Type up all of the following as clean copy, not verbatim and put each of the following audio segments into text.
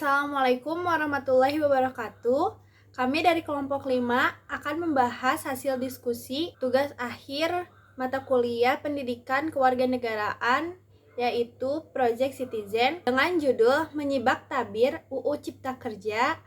Assalamualaikum warahmatullahi wabarakatuh. Kami dari kelompok 5 akan membahas hasil diskusi tugas akhir mata kuliah Pendidikan Kewarganegaraan yaitu Project Citizen dengan judul Menyibak Tabir UU Cipta Kerja,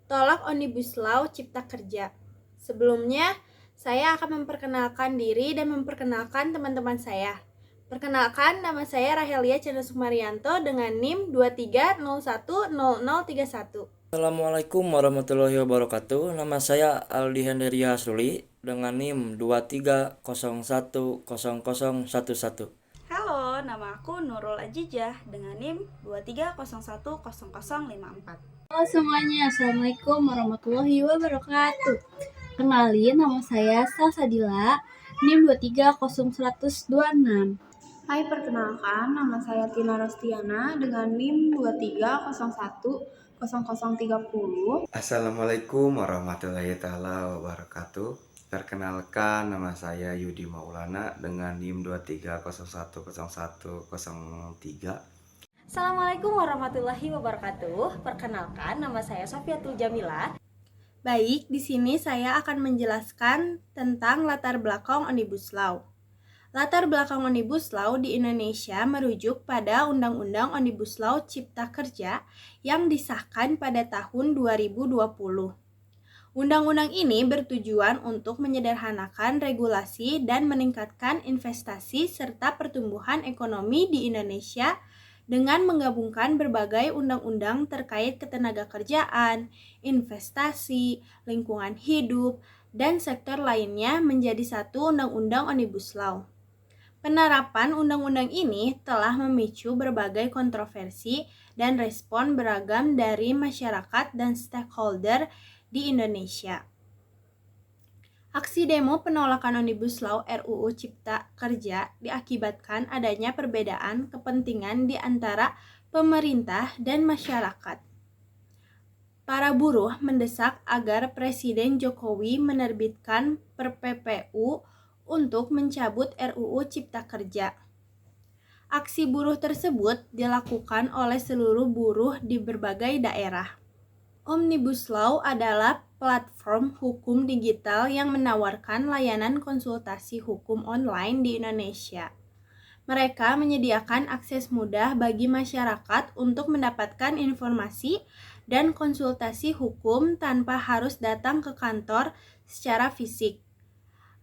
Tolak Omnibus Law Cipta Kerja. Sebelumnya, saya akan memperkenalkan diri dan memperkenalkan teman-teman saya. Perkenalkan, nama saya Rahelia Chandra Sumarianto dengan NIM 23010031. Assalamualaikum warahmatullahi wabarakatuh. Nama saya Aldi Henderia Hasruli dengan NIM 23010011. Halo, nama aku Nurul Ajijah dengan NIM 23010054. Halo semuanya, Assalamualaikum warahmatullahi wabarakatuh. Kenalin, nama saya Salsadila, NIM 230126. Hai, perkenalkan, nama saya Tina Rostiana dengan NIM 23010030. Assalamualaikum warahmatullahi wabarakatuh. Perkenalkan, nama saya Yudi Maulana dengan NIM 23010103. Assalamualaikum warahmatullahi wabarakatuh. Perkenalkan, nama saya Sofiatul Jamila. Baik, di sini saya akan menjelaskan tentang latar belakang Omnibus Law. Latar belakang Omnibus Law di Indonesia merujuk pada Undang-Undang Omnibus Law Cipta Kerja yang disahkan pada tahun 2020. Undang-undang ini bertujuan untuk menyederhanakan regulasi dan meningkatkan investasi serta pertumbuhan ekonomi di Indonesia dengan menggabungkan berbagai undang-undang terkait ketenagakerjaan, investasi, lingkungan hidup, dan sektor lainnya menjadi satu Undang-Undang Omnibus Law. Penerapan undang-undang ini telah memicu berbagai kontroversi dan respon beragam dari masyarakat dan stakeholder di Indonesia. Aksi demo penolakan Omnibus Law RUU Cipta Kerja diakibatkan adanya perbedaan kepentingan di antara pemerintah dan masyarakat. Para buruh mendesak agar Presiden Jokowi menerbitkan PPPU untuk mencabut RUU Cipta Kerja. Aksi buruh tersebut dilakukan oleh seluruh buruh di berbagai daerah. Omnibus Law adalah platform hukum digital yang menawarkan layanan konsultasi hukum online di Indonesia. Mereka menyediakan akses mudah bagi masyarakat untuk mendapatkan informasi dan konsultasi hukum tanpa harus datang ke kantor secara fisik.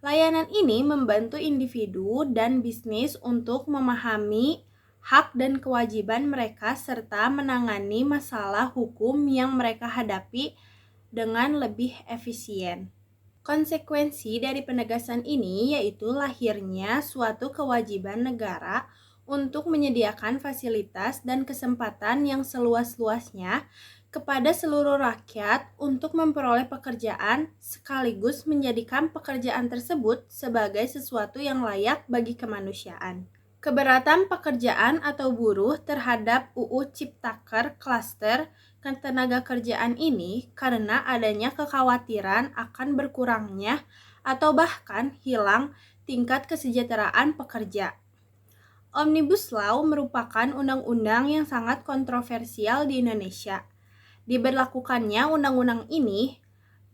Layanan ini membantu individu dan bisnis untuk memahami hak dan kewajiban mereka serta menangani masalah hukum yang mereka hadapi dengan lebih efisien. Konsekuensi dari penegasan ini yaitu lahirnya suatu kewajiban negara untuk menyediakan fasilitas dan kesempatan yang seluas-luasnya kepada seluruh rakyat untuk memperoleh pekerjaan sekaligus menjadikan pekerjaan tersebut sebagai sesuatu yang layak bagi kemanusiaan. Keberatan pekerjaan atau buruh terhadap UU Ciptaker Klaster Ketenagakerjaan ini karena adanya kekhawatiran akan berkurangnya atau bahkan hilang tingkat kesejahteraan pekerja. Omnibus Law merupakan undang-undang yang sangat kontroversial di Indonesia. Diberlakukannya undang-undang ini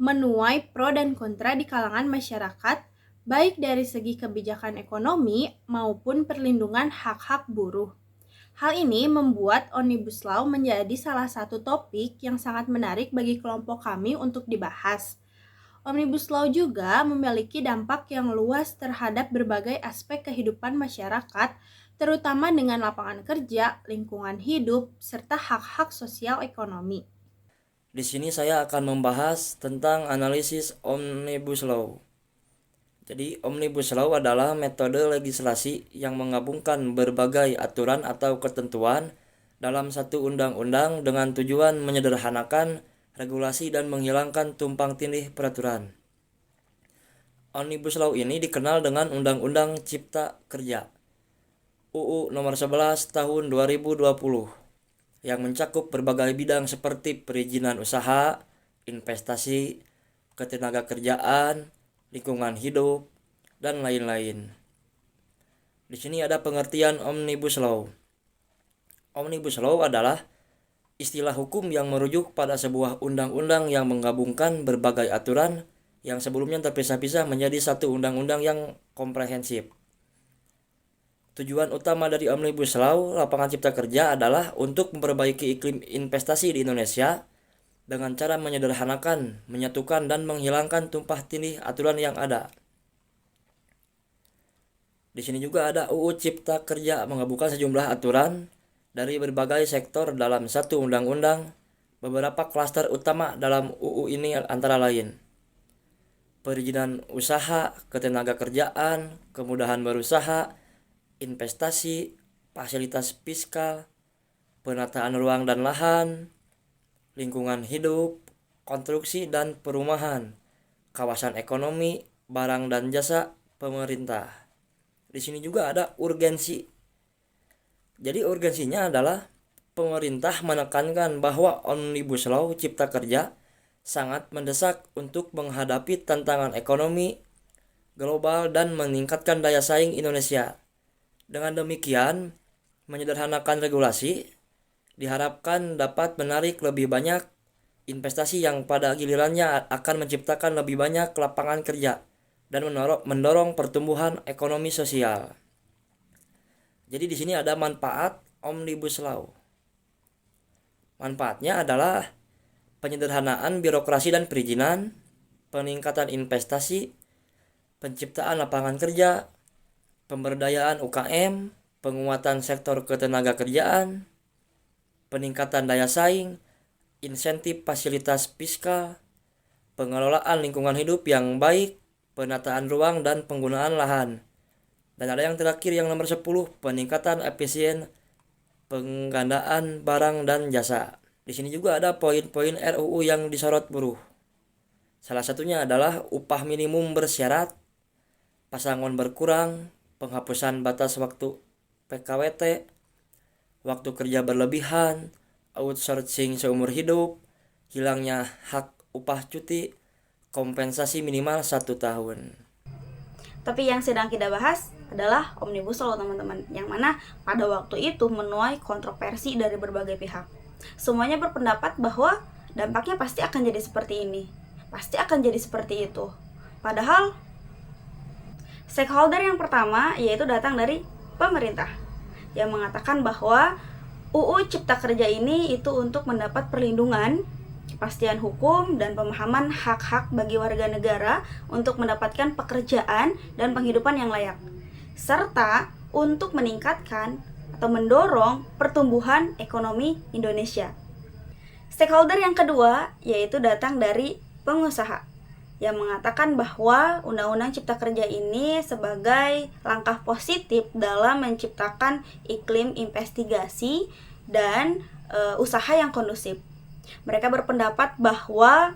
menuai pro dan kontra di kalangan masyarakat, baik dari segi kebijakan ekonomi maupun perlindungan hak-hak buruh. Hal ini membuat Omnibus Law menjadi salah satu topik yang sangat menarik bagi kelompok kami untuk dibahas. Omnibus Law juga memiliki dampak yang luas terhadap berbagai aspek kehidupan masyarakat, terutama dengan lapangan kerja, lingkungan hidup, serta hak-hak sosial ekonomi. Di sini saya akan membahas tentang analisis Omnibus Law. Jadi, Omnibus Law adalah metode legislasi yang menggabungkan berbagai aturan atau ketentuan dalam satu undang-undang dengan tujuan menyederhanakan regulasi dan menghilangkan tumpang tindih peraturan. Omnibus Law ini dikenal dengan Undang-Undang Cipta Kerja UU nomor 11 tahun 2020 yang mencakup berbagai bidang seperti perizinan usaha, investasi, ketenagakerjaan, lingkungan hidup, dan lain-lain. Di sini ada pengertian Omnibus Law. Omnibus Law adalah istilah hukum yang merujuk pada sebuah undang-undang yang menggabungkan berbagai aturan yang sebelumnya terpisah-pisah menjadi satu undang-undang yang komprehensif. Tujuan utama dari Omnibus Law Lapangan Cipta Kerja adalah untuk memperbaiki iklim investasi di Indonesia dengan cara menyederhanakan, menyatukan, dan menghilangkan tumpah tindih aturan yang ada. Di sini juga ada UU Cipta Kerja menggabungkan sejumlah aturan dari berbagai sektor dalam satu undang-undang. Beberapa klaster utama dalam UU ini antara lain perizinan usaha, ketenaga kerjaan, kemudahan berusaha, investasi, fasilitas fiskal, penataan ruang dan lahan, lingkungan hidup, konstruksi dan perumahan, kawasan ekonomi, barang dan jasa, pemerintah. Di sini juga ada urgensi. Jadi urgensinya adalah pemerintah menekankan bahwa Omnibus Law Cipta Kerja sangat mendesak untuk menghadapi tantangan ekonomi global dan meningkatkan daya saing Indonesia. Dengan demikian, menyederhanakan regulasi diharapkan dapat menarik lebih banyak investasi yang pada gilirannya akan menciptakan lebih banyak lapangan kerja dan mendorong pertumbuhan ekonomi sosial. Jadi di sini ada manfaat Omnibus Law. Manfaatnya adalah penyederhanaan birokrasi dan perizinan, peningkatan investasi, penciptaan lapangan kerja, pemberdayaan UKM, penguatan sektor ketenaga kerjaan, peningkatan daya saing, insentif fasilitas fiskal, pengelolaan lingkungan hidup yang baik, penataan ruang dan penggunaan lahan. Dan ada yang terakhir yang nomor 10, peningkatan efisien penggandaan barang dan jasa. Di sini juga ada poin-poin RUU yang disorot buruh. Salah satunya adalah upah minimum bersyarat, pesangon berkurang, penghapusan batas waktu PKWT, waktu kerja berlebihan, outsourcing seumur hidup, hilangnya hak upah cuti, kompensasi minimal 1 tahun. Tapi yang sedang kita bahas adalah Omnibus Law, teman-teman, yang mana pada waktu itu menuai kontroversi dari berbagai pihak. Semuanya berpendapat bahwa dampaknya pasti akan jadi seperti ini, pasti akan jadi seperti itu. Padahal stakeholder yang pertama yaitu datang dari pemerintah yang mengatakan bahwa UU Cipta Kerja ini itu untuk mendapat perlindungan, kepastian hukum, dan pemahaman hak-hak bagi warga negara untuk mendapatkan pekerjaan dan penghidupan yang layak, serta untuk meningkatkan atau mendorong pertumbuhan ekonomi Indonesia. Stakeholder yang kedua yaitu datang dari pengusaha yang mengatakan bahwa Undang-Undang Cipta Kerja ini sebagai langkah positif dalam menciptakan iklim investigasi dan usaha yang kondusif. Mereka berpendapat bahwa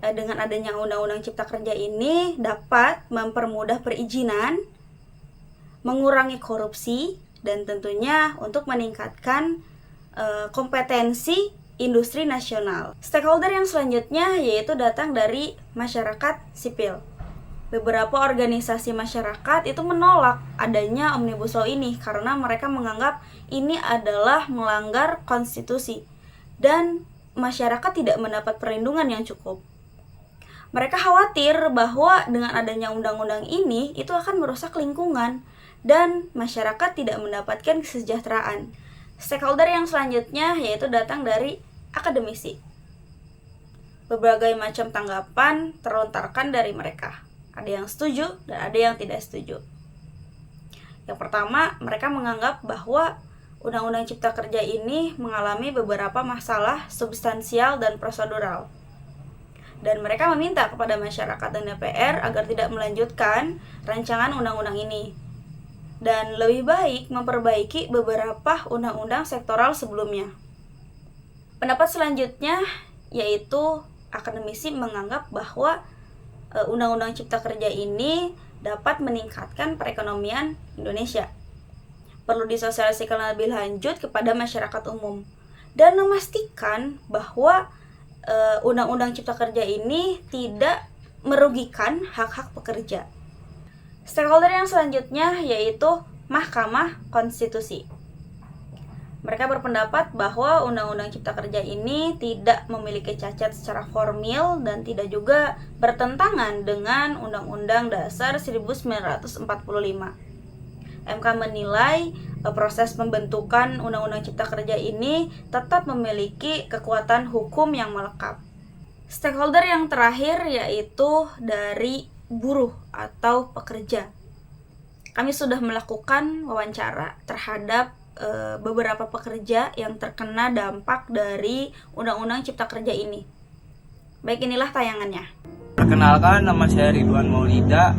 dengan adanya Undang-Undang Cipta Kerja ini dapat mempermudah perizinan, mengurangi korupsi, dan tentunya untuk meningkatkan kompetensi industri nasional. Stakeholder yang selanjutnya yaitu datang dari masyarakat sipil. Beberapa organisasi masyarakat itu menolak adanya Omnibus Law ini karena mereka menganggap ini adalah melanggar konstitusi dan masyarakat tidak mendapat perlindungan yang cukup. Mereka khawatir bahwa dengan adanya undang-undang ini itu akan merusak lingkungan dan masyarakat tidak mendapatkan kesejahteraan. Stakeholder yang selanjutnya yaitu datang dari akademisi. Berbagai macam tanggapan terlontarkan dari mereka. Ada yang setuju dan ada yang tidak setuju. Yang pertama, mereka menganggap bahwa Undang-Undang Cipta Kerja ini mengalami beberapa masalah substansial dan prosedural. Dan mereka meminta kepada masyarakat dan DPR agar tidak melanjutkan rancangan undang-undang ini. Dan lebih baik memperbaiki beberapa undang-undang sektoral sebelumnya. Pendapat selanjutnya yaitu akademisi menganggap bahwa Undang-Undang Cipta Kerja ini dapat meningkatkan perekonomian Indonesia. Perlu disosialisasikan lebih lanjut kepada masyarakat umum dan memastikan bahwa Undang-Undang Cipta Kerja ini tidak merugikan hak-hak pekerja. Stakeholder yang selanjutnya yaitu Mahkamah Konstitusi. Mereka berpendapat bahwa Undang-Undang Cipta Kerja ini tidak memiliki cacat secara formil dan tidak juga bertentangan dengan Undang-Undang Dasar 1945. MK menilai proses pembentukan Undang-Undang Cipta Kerja ini tetap memiliki kekuatan hukum yang melekat. Stakeholder yang terakhir yaitu dari buruh atau pekerja. Kami sudah melakukan wawancara terhadap beberapa pekerja yang terkena dampak dari Undang-Undang Cipta Kerja ini. Baik, inilah tayangannya. Perkenalkan, nama saya Ridwan Maulida,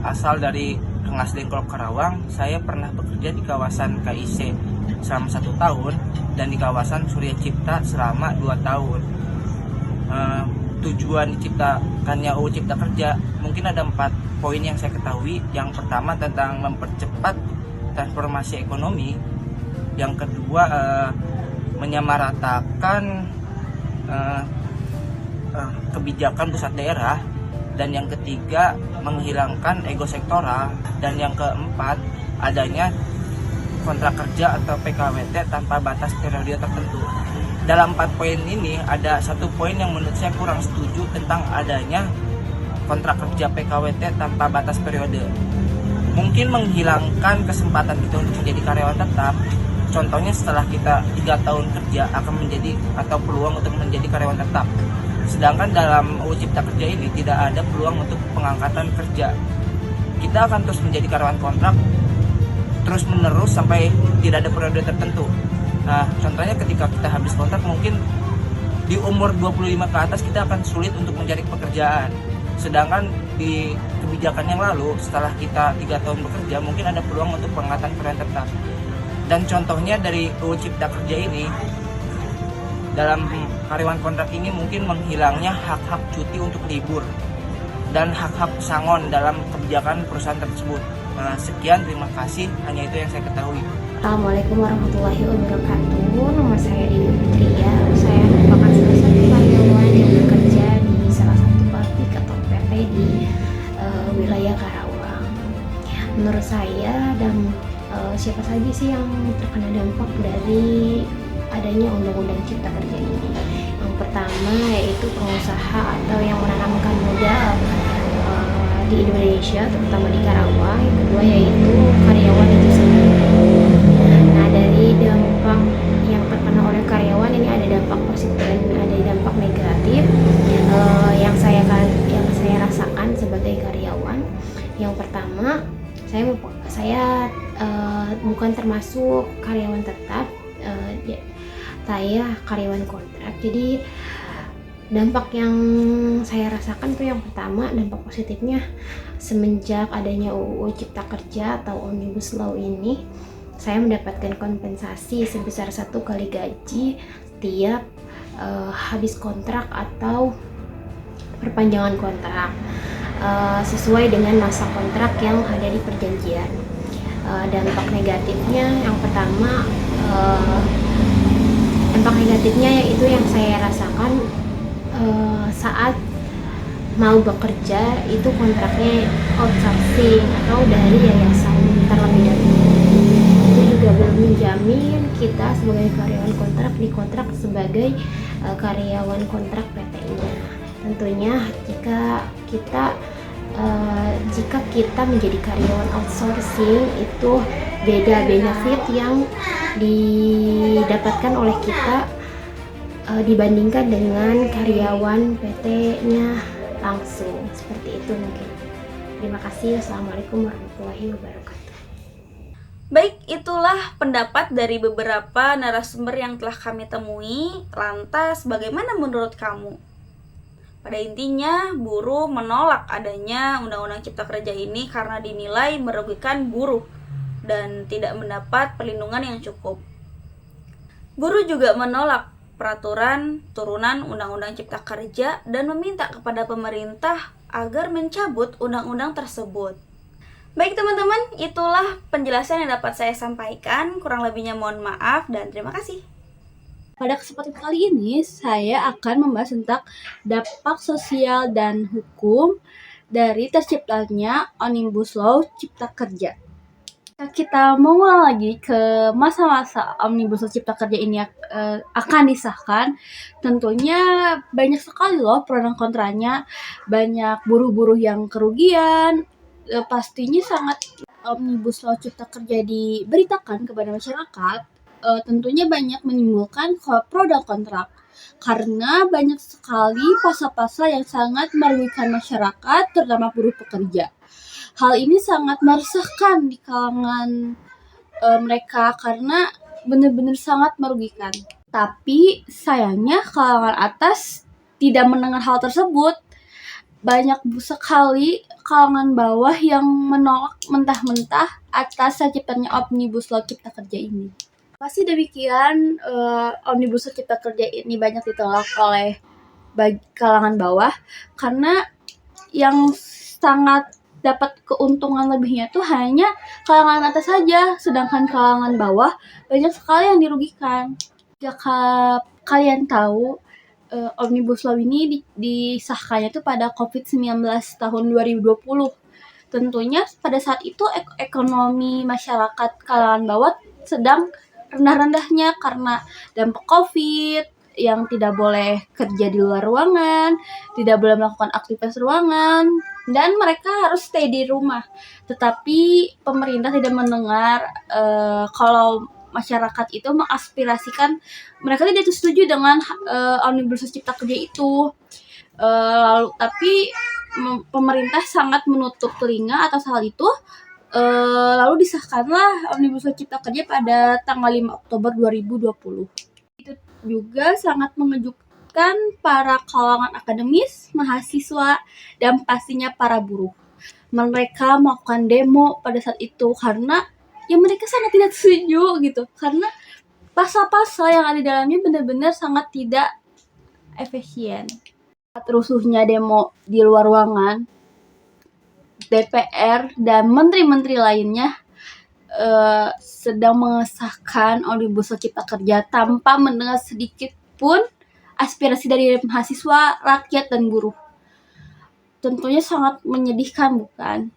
asal dari Rengas Dengklok, Karawang. Saya pernah bekerja di kawasan KIC selama 1 tahun dan di kawasan Surya Cipta selama 2 tahun. Tujuan diciptakannya UU Cipta Kerja mungkin ada 4 poin yang saya ketahui. Yang pertama tentang mempercepat transformasi ekonomi. Yang kedua menyamaratakan kebijakan pusat daerah, dan yang ketiga menghilangkan ego sektoral, dan yang keempat adanya kontrak kerja atau PKWT tanpa batas periode tertentu. Dalam 4 poin ini ada 1 poin yang menurut saya kurang setuju tentang adanya kontrak kerja PKWT tanpa batas periode. Mungkin menghilangkan kesempatan kita untuk menjadi karyawan tetap. Contohnya setelah kita 3 tahun kerja akan menjadi atau peluang untuk menjadi karyawan tetap. Sedangkan dalam UU Cipta Kerja ini tidak ada peluang untuk pengangkatan kerja. Kita akan terus menjadi karyawan kontrak terus menerus sampai tidak ada periode tertentu. Nah, contohnya ketika kita habis kontrak mungkin di umur 25 ke atas kita akan sulit untuk mencari pekerjaan. Sedangkan di kebijakan yang lalu setelah kita 3 tahun bekerja mungkin ada peluang untuk pengangkatan karyawan tetap. Dan contohnya dari UU Cipta Kerja ini, dalam karyawan kontrak ini mungkin menghilangnya hak-hak cuti untuk libur dan hak-hak pesangon dalam kebijakan perusahaan tersebut. Sekian, terima kasih, hanya itu yang saya ketahui. Assalamualaikum warahmatullahi wabarakatuh. Nama saya Dewi Putria. Saya merupakan salah satu karyawan yang bekerja di salah satu pabrik atau PT di wilayah Karawang. Menurut saya dan siapa saja sih yang terkena dampak dari adanya Undang-Undang Cipta Kerja ini? Yang pertama yaitu pengusaha atau yang menanamkan modal di Indonesia, terutama di Karawang. Yang kedua yaitu karyawan itu sendiri. Nah, dari dampak yang terkena oleh karyawan ini ada dampak positif dan ada dampak negatif yang saya rasakan sebagai karyawan. Yang pertama, saya bukan termasuk karyawan tetap, saya karyawan kontrak. Jadi dampak yang saya rasakan tuh yang pertama, dampak positifnya semenjak adanya UU Cipta Kerja atau Omnibus Law ini, saya mendapatkan kompensasi sebesar 1 kali gaji setiap habis kontrak atau perpanjangan kontrak sesuai dengan masa kontrak yang ada di perjanjian. Dampak negatifnya yang pertama, dampak negatifnya yaitu yang saya rasakan saat mau bekerja itu kontraknya outsourcing atau dari yayasan terlebih dahulu. Itu juga belum menjamin kita sebagai karyawan kontrak dikontrak sebagai karyawan kontrak PT-nya. Tentunya jika kita menjadi karyawan outsourcing itu beda benefit yang didapatkan oleh kita dibandingkan dengan karyawan PT-nya langsung. Seperti itu mungkin. Terima kasih. Assalamualaikum warahmatullahi wabarakatuh. Baik, itulah pendapat dari beberapa narasumber yang telah kami temui. Lantas, bagaimana menurut kamu? Pada intinya, buruh menolak adanya Undang-Undang Cipta Kerja ini karena dinilai merugikan buruh dan tidak mendapat perlindungan yang cukup. Buruh juga menolak peraturan turunan Undang-Undang Cipta Kerja dan meminta kepada pemerintah agar mencabut undang-undang tersebut. Baik teman-teman, itulah penjelasan yang dapat saya sampaikan. Kurang lebihnya mohon maaf dan terima kasih. Pada kesempatan kali ini, saya akan membahas tentang dampak sosial dan hukum dari terciptanya Omnibus Law Cipta Kerja. Kita mengulang lagi ke masa-masa Omnibus Law Cipta Kerja ini akan disahkan, tentunya banyak sekali loh pro dan kontranya, banyak buruh-buruh yang kerugian, pastinya sangat Omnibus Law Cipta Kerja diberitakan kepada masyarakat, tentunya banyak menimbulkan pro dan kontra. Karena banyak sekali pasal-pasal yang sangat merugikan masyarakat, terutama buruh pekerja. Hal ini sangat meresahkan di kalangan mereka karena benar-benar sangat merugikan. Tapi sayangnya kalangan atas tidak mendengar hal tersebut. Banyak sekali kalangan bawah yang menolak mentah-mentah atas terciptanya Omnibus Law Cipta Kerja ini. Pasti demikian, Omnibus Law Cipta Kerja ini banyak ditolak oleh kalangan bawah karena yang sangat dapat keuntungan lebihnya tuh hanya kalangan atas saja, sedangkan kalangan bawah banyak sekali yang dirugikan. Jika kalian tahu, Omnibus Law ini disahkannya tuh pada COVID-19 tahun 2020. Tentunya pada saat itu ekonomi masyarakat kalangan bawah sedang rendah-rendahnya karena dampak COVID, yang tidak boleh kerja di luar ruangan, tidak boleh melakukan aktivitas ruangan, dan mereka harus stay di rumah. Tetapi pemerintah tidak mendengar kalau masyarakat itu mengaspirasikan, mereka tidak setuju dengan Omnibus Law Cipta Kerja itu. Tapi pemerintah sangat menutup telinga atas hal itu. Lalu disahkanlah Omnibus Law Cipta Kerja pada tanggal 5 Oktober 2020. Itu juga sangat mengejutkan para kalangan akademis, mahasiswa, dan pastinya para buruh. Mereka melakukan demo pada saat itu karena ya mereka sangat tidak setuju gitu. Karena pasal-pasal yang ada di dalamnya benar-benar sangat tidak efisien. Saat rusuhnya demo di luar ruangan, DPR dan menteri-menteri lainnya sedang mengesahkan Omnibus Law Cipta Kerja tanpa mendengar sedikit pun aspirasi dari mahasiswa, rakyat, dan buruh. Tentunya sangat menyedihkan, bukan?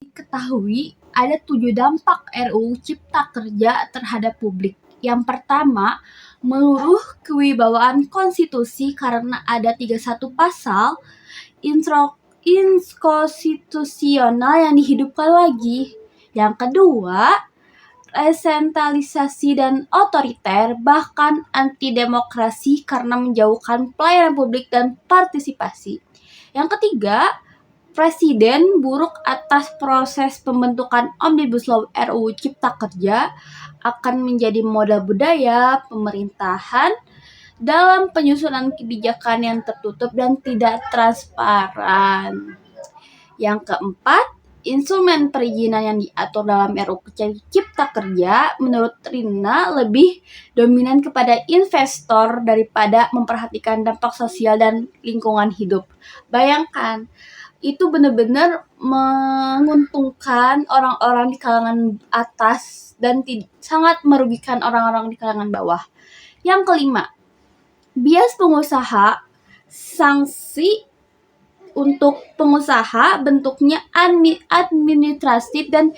Diketahui ada 7 dampak RUU Cipta Kerja terhadap publik. Yang pertama, meluruh kewibawaan konstitusi karena ada 31 pasal inkonstitusional yang dihidupkan lagi. Yang kedua, resentralisasi dan otoriter, bahkan anti-demokrasi karena menjauhkan pelayanan publik dan partisipasi. Yang ketiga, Presiden buruk atas proses pembentukan Omnibus Law RUU Cipta Kerja akan menjadi modal budaya pemerintahan dalam penyusunan kebijakan yang tertutup dan tidak transparan. Yang keempat, instrumen perizinan yang diatur dalam RUU Cipta Kerja menurut Rina lebih dominan kepada investor daripada memperhatikan dampak sosial dan lingkungan hidup. Bayangkan, itu benar-benar menguntungkan orang-orang di kalangan atas dan sangat merugikan orang-orang di kalangan bawah. Yang kelima, bias pengusaha, sanksi untuk pengusaha bentuknya administratif dan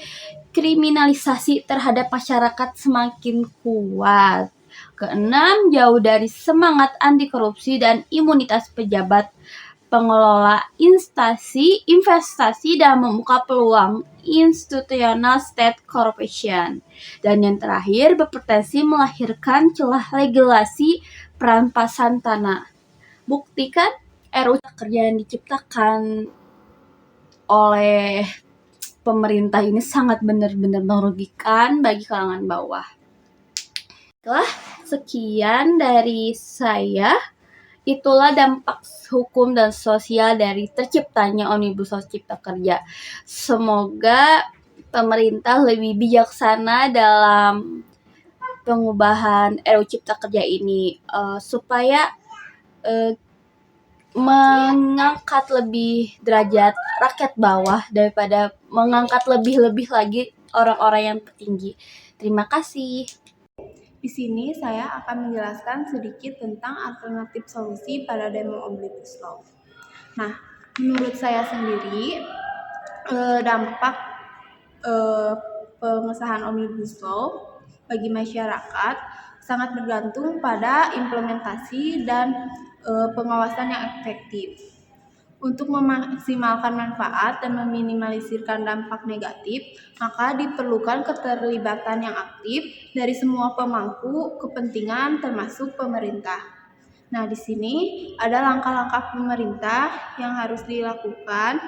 kriminalisasi terhadap masyarakat semakin kuat. Keenam, jauh dari semangat anti korupsi dan imunitas pejabat pengelola investasi dan membuka peluang institutional state corruption. Dan yang terakhir, berpotensi melahirkan celah regulasi perampasan tanah. Buktikan RUU Kerja yang diciptakan oleh pemerintah ini sangat benar-benar merugikan bagi kalangan bawah. Sekian dari saya. Itulah dampak hukum dan sosial dari terciptanya Omnibus Law Cipta Kerja. Semoga pemerintah lebih bijaksana dalam pengubahan RUU Cipta Kerja ini supaya mengangkat lebih derajat rakyat bawah daripada mengangkat lebih-lebih lagi orang-orang yang tertinggi. Terima kasih. Di sini saya akan menjelaskan sedikit tentang alternatif solusi pada demo Omnibus Law. Nah, menurut saya sendiri dampak pengesahan Omnibus Law bagi masyarakat sangat bergantung pada implementasi dan pengawasan yang efektif. Untuk memaksimalkan manfaat dan meminimalisirkan dampak negatif, maka diperlukan keterlibatan yang aktif dari semua pemangku kepentingan termasuk pemerintah. Nah, di sini ada langkah-langkah pemerintah yang harus dilakukan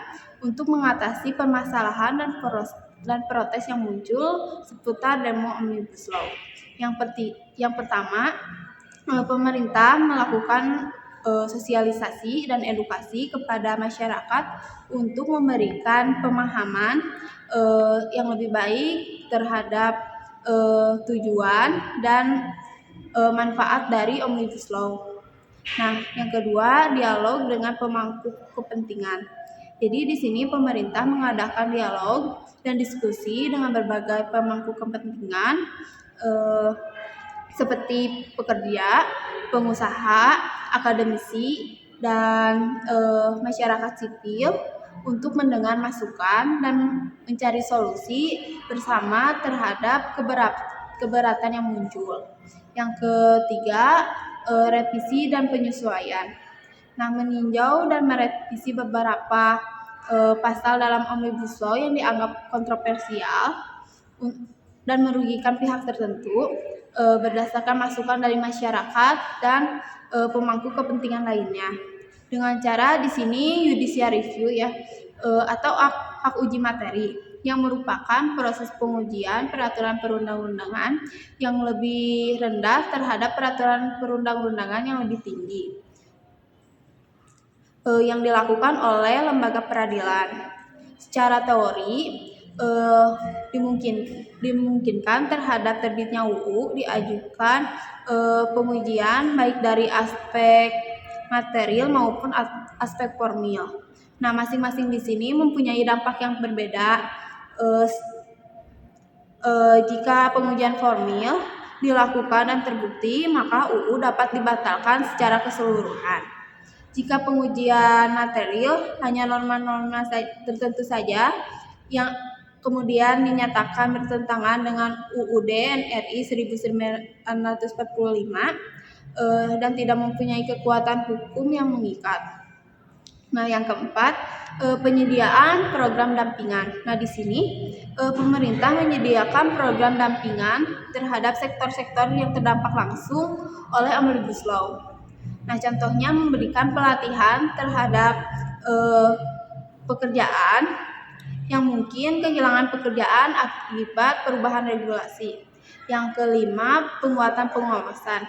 untuk mengatasi permasalahan dan protes yang muncul seputar demo Omnibus Law. Yang pertama, pemerintah melakukan sosialisasi dan edukasi kepada masyarakat untuk memberikan pemahaman yang lebih baik terhadap tujuan dan manfaat dari Omnibus Law. Nah, yang kedua, dialog dengan pemangku kepentingan. Jadi di sini pemerintah mengadakan dialog dan diskusi dengan berbagai pemangku kepentingan seperti pekerja, pengusaha, akademisi, dan masyarakat sipil untuk mendengar masukan dan mencari solusi bersama terhadap keberatan yang muncul. Yang ketiga, revisi dan penyesuaian. Nah, meninjau dan merevisi beberapa pasal dalam Omnibus Law yang dianggap kontroversial dan merugikan pihak tertentu berdasarkan masukan dari masyarakat dan pemangku kepentingan lainnya. Dengan cara di sini judicial review atau hak uji materi yang merupakan proses pengujian peraturan perundang-undangan yang lebih rendah terhadap peraturan perundang-undangan yang lebih tinggi yang dilakukan oleh lembaga peradilan. Secara teori dimungkinkan terhadap terbitnya UU diajukan pengujian baik dari aspek material maupun aspek formil. Nah, masing-masing di sini mempunyai dampak yang berbeda. Jika pengujian formil dilakukan dan terbukti, maka UU dapat dibatalkan secara keseluruhan. Jika pengujian material hanya norma-norma tertentu saja yang kemudian dinyatakan bertentangan dengan UUD NRI 1945 dan tidak mempunyai kekuatan hukum yang mengikat. Nah, yang keempat, penyediaan program dampingan. Nah, di sini pemerintah menyediakan program dampingan terhadap sektor-sektor yang terdampak langsung oleh Omnibus Law. Nah, contohnya memberikan pelatihan terhadap pekerjaan yang mungkin kehilangan pekerjaan akibat perubahan regulasi. Yang kelima, penguatan pengawasan.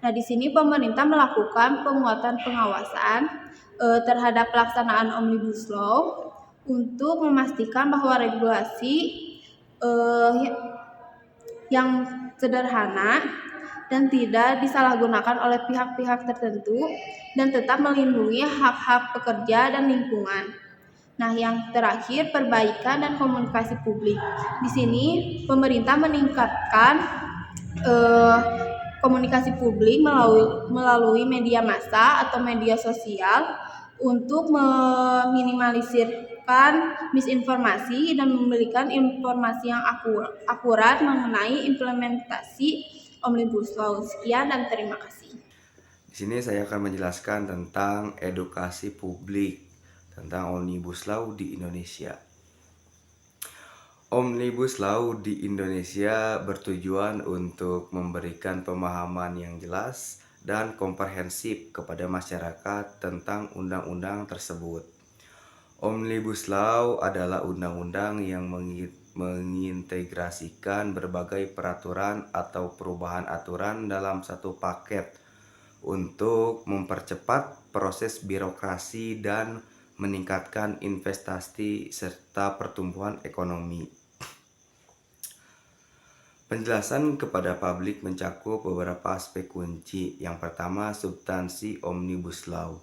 Nah, di sini pemerintah melakukan penguatan pengawasan terhadap pelaksanaan Omnibus Law untuk memastikan bahwa regulasi yang sederhana dan tidak disalahgunakan oleh pihak-pihak tertentu dan tetap melindungi hak-hak pekerja dan lingkungan. Nah, yang terakhir, perbaikan dan komunikasi publik. Di sini pemerintah meningkatkan komunikasi publik melalui media massa atau media sosial untuk meminimalisirkan misinformasi dan memberikan informasi yang akurat mengenai implementasi Omnibus Law. Sekian dan terima kasih. Di sini saya akan menjelaskan tentang edukasi publik tentang Omnibus Law di Indonesia. Omnibus Law di Indonesia bertujuan untuk memberikan pemahaman yang jelas dan komprehensif kepada masyarakat tentang undang-undang tersebut. Omnibus Law adalah undang-undang yang mengintegrasikan berbagai peraturan atau perubahan aturan dalam satu paket untuk mempercepat proses birokrasi dan meningkatkan investasi serta pertumbuhan ekonomi. Penjelasan kepada publik mencakup beberapa aspek kunci. Yang pertama, substansi Omnibus Law.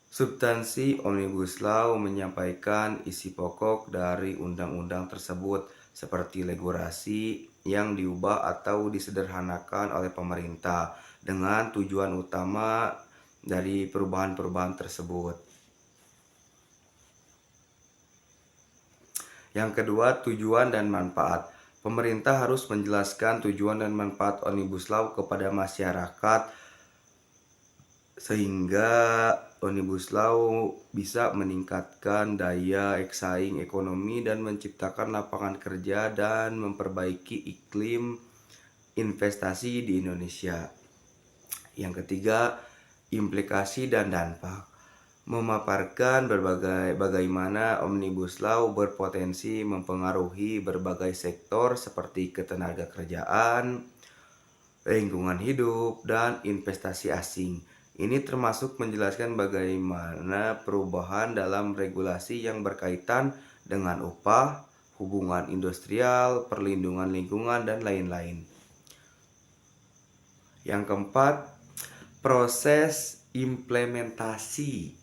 Substansi Omnibus Law menyampaikan isi pokok dari undang-undang tersebut seperti regulasi yang diubah atau disederhanakan oleh pemerintah dengan tujuan utama dari perubahan-perubahan tersebut. Yang kedua, tujuan dan manfaat. pemerintah harus menjelaskan tujuan dan manfaat Omnibus Law kepada masyarakat sehingga Omnibus Law bisa meningkatkan daya saing ekonomi dan menciptakan lapangan kerja dan memperbaiki iklim investasi di Indonesia. Yang ketiga, implikasi dan dampak. Memaparkan bagaimana Omnibus Law berpotensi mempengaruhi berbagai sektor seperti ketenagakerjaan, lingkungan hidup, dan investasi asing. Ini termasuk menjelaskan bagaimana perubahan dalam regulasi yang berkaitan dengan upah, hubungan industrial, perlindungan lingkungan, dan lain-lain. Yang keempat, proses implementasi.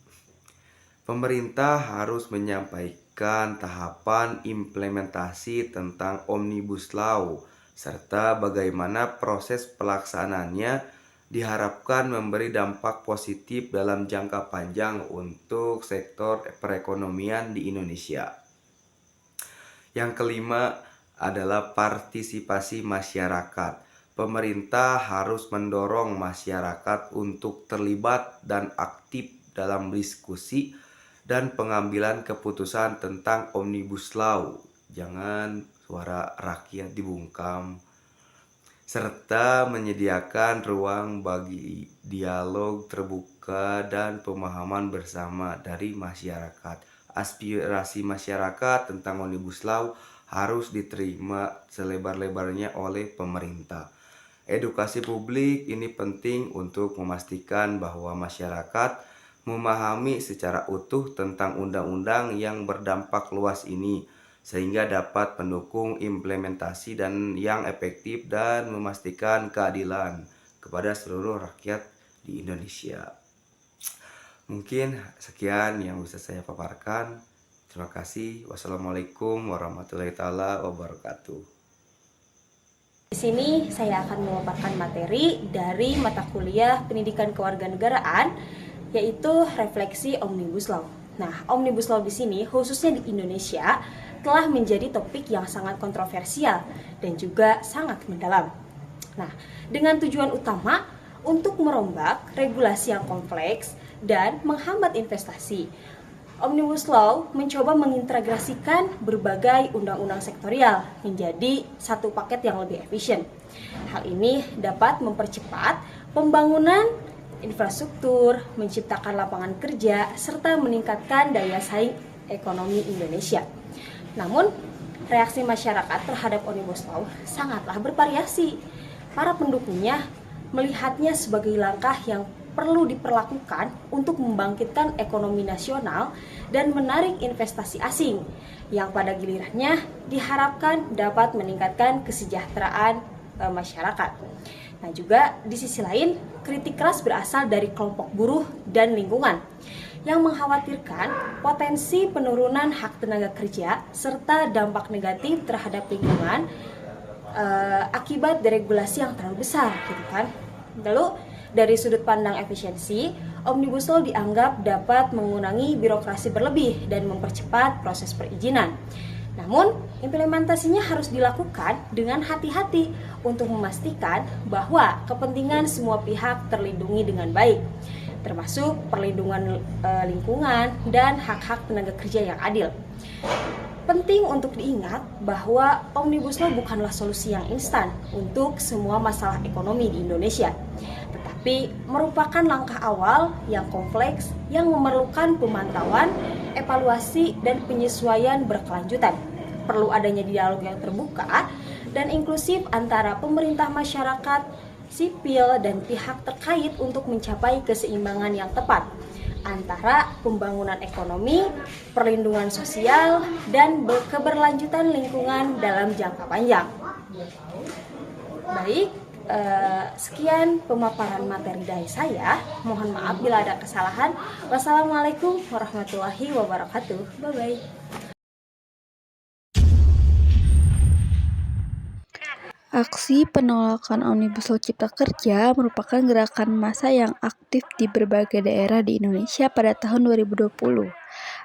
Pemerintah harus menyampaikan tahapan implementasi tentang Omnibus Law serta bagaimana proses pelaksanaannya diharapkan memberi dampak positif dalam jangka panjang untuk sektor perekonomian di Indonesia. Yang kelima adalah partisipasi masyarakat. Pemerintah harus mendorong masyarakat untuk terlibat dan aktif dalam diskusi dan pengambilan keputusan tentang Omnibus Law. Jangan suara rakyat dibungkam. Serta menyediakan ruang bagi dialog terbuka dan pemahaman bersama dari masyarakat. Aspirasi masyarakat tentang Omnibus Law harus diterima selebar-lebarnya oleh pemerintah. Edukasi publik ini penting untuk memastikan bahwa masyarakat memahami secara utuh tentang undang-undang yang berdampak luas ini, sehingga dapat mendukung implementasi dan yang efektif dan memastikan keadilan kepada seluruh rakyat di Indonesia. Mungkin sekian yang bisa saya paparkan. Terima kasih. Wassalamualaikum warahmatullahi wabarakatuh. Di sini saya akan memaparkan materi dari mata kuliah Pendidikan Kewarganegaraan, yaitu refleksi Omnibus Law. Nah, Omnibus Law di sini khususnya di Indonesia telah menjadi topik yang sangat kontroversial dan juga sangat mendalam. Nah, dengan tujuan utama untuk merombak regulasi yang kompleks dan menghambat investasi. Omnibus Law mencoba mengintegrasikan berbagai undang-undang sektorial menjadi satu paket yang lebih efisien. Hal ini dapat mempercepat pembangunan infrastruktur, menciptakan lapangan kerja, serta meningkatkan daya saing ekonomi Indonesia. Namun, reaksi masyarakat terhadap Omnibus Law sangatlah bervariasi. Para pendukungnya melihatnya sebagai langkah yang perlu diperlakukan untuk membangkitkan ekonomi nasional dan menarik investasi asing yang pada gilirannya diharapkan dapat meningkatkan kesejahteraan masyarakat. Nah, juga di sisi lain, kritik keras berasal dari kelompok buruh dan lingkungan yang mengkhawatirkan potensi penurunan hak tenaga kerja serta dampak negatif terhadap lingkungan akibat deregulasi yang terlalu besar, gitu kan. Lalu dari sudut pandang efisiensi, Omnibus Law dianggap dapat mengurangi birokrasi berlebih dan mempercepat proses perizinan. Namun, implementasinya harus dilakukan dengan hati-hati untuk memastikan bahwa kepentingan semua pihak terlindungi dengan baik, termasuk perlindungan lingkungan dan hak-hak tenaga kerja yang adil. Penting untuk diingat bahwa Omnibus Law bukanlah solusi yang instan untuk semua masalah ekonomi di Indonesia, tetapi merupakan langkah awal yang kompleks yang memerlukan pemantauan, evaluasi, dan penyesuaian berkelanjutan. Perlu adanya dialog yang terbuka dan inklusif antara pemerintah, masyarakat, sipil, dan pihak terkait untuk mencapai keseimbangan yang tepat antara pembangunan ekonomi, perlindungan sosial, dan keberlanjutan lingkungan dalam jangka panjang. Baik, sekian pemaparan materi dari saya. Mohon maaf bila ada kesalahan. Wassalamualaikum warahmatullahi wabarakatuh. Bye-bye. Aksi penolakan Omnibus Law Cipta Kerja merupakan gerakan massa yang aktif di berbagai daerah di Indonesia pada tahun 2020.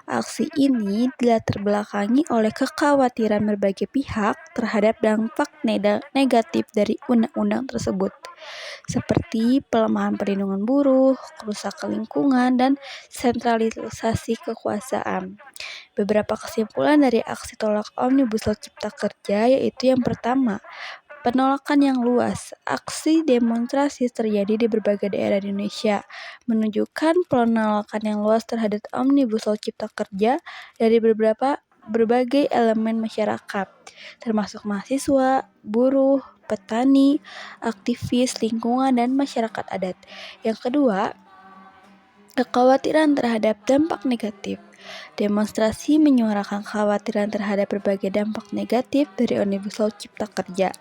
Aksi ini dilatar belakangi oleh kekhawatiran berbagai pihak terhadap dampak negatif dari undang-undang tersebut, seperti pelemahan perlindungan buruh, kerusakan lingkungan, dan sentralisasi kekuasaan. Beberapa kesimpulan dari aksi tolak Omnibus Law Cipta Kerja yaitu yang pertama, penolakan yang luas. Aksi demonstrasi terjadi di berbagai daerah di Indonesia, menunjukkan penolakan yang luas terhadap Omnibus Law Cipta Kerja dari berbagai elemen masyarakat, termasuk mahasiswa, buruh, petani, aktivis lingkungan, dan masyarakat adat. Yang kedua, kekhawatiran terhadap dampak negatif. Demonstrasi menyuarakan kekhawatiran terhadap berbagai dampak negatif dari Omnibus Law Cipta Kerja.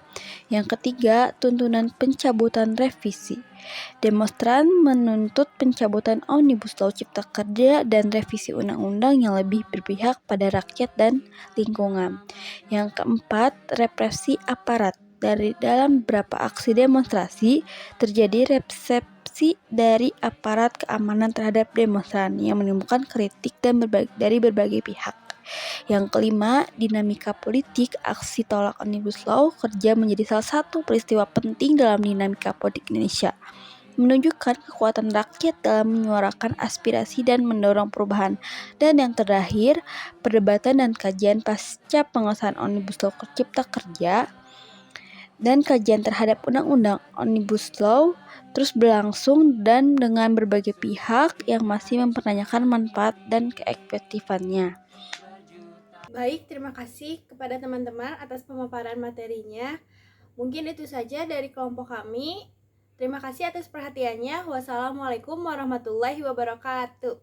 Yang ketiga, tuntunan pencabutan revisi. Demonstran menuntut pencabutan Omnibus Law Cipta Kerja dan revisi undang-undang yang lebih berpihak pada rakyat dan lingkungan. Yang keempat, represi aparat. Dalam beberapa aksi demonstrasi, terjadi resepsi dari aparat keamanan terhadap demonstran yang menimbulkan kritik dari berbagai pihak. Yang kelima, dinamika politik. Aksi tolak Omnibus Law Kerja menjadi salah satu peristiwa penting dalam dinamika politik Indonesia, menunjukkan kekuatan rakyat dalam menyuarakan aspirasi dan mendorong perubahan. Dan yang terakhir, perdebatan dan kajian pasca pengesahan Omnibus Law Cipta Kerja dan kajian terhadap Undang-Undang Omnibus Law terus berlangsung dan dengan berbagai pihak yang masih mempertanyakan manfaat dan keefektifannya. Baik, terima kasih kepada teman-teman atas pemaparan materinya. Mungkin itu saja dari kelompok kami. Terima kasih atas perhatiannya. Wassalamualaikum warahmatullahi wabarakatuh.